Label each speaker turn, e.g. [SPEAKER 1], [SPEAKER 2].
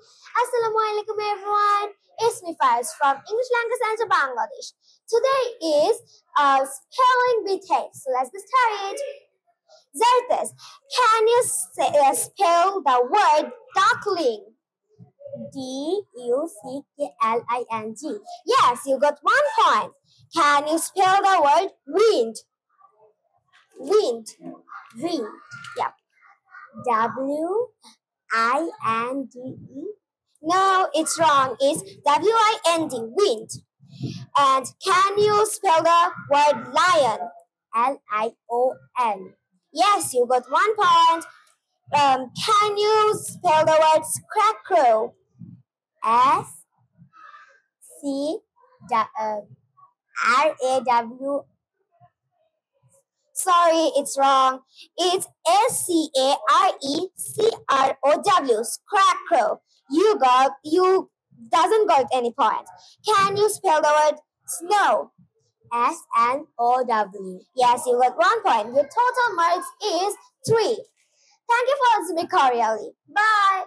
[SPEAKER 1] Assalamualaikum everyone. It's me Faiz from English Language Center Bangladesh. Today is spelling bee test. So let's get started. Zartes, can you spell the word duckling? D-U-C-K-L-I-N-G. Yes, you got 1 point. Can you spell the word wind? Wind. Wind. Yep. W-I-N-D-E. No, it's wrong. It's W-I-N-D. Wind. And can you spell the word lion? L-I-O-N. Yes, you got 1 point. Can you spell the word scarecrow? S-C-R-A-W. Sorry, it's wrong. It's S-C-A-R-E-C-R-O-W. Scarecrow. You doesn't got any point. Can you spell the word snow? S-N-O-W. Yes, you got 1 point. Your total marks is 3. Thank you for listening cordially. Bye.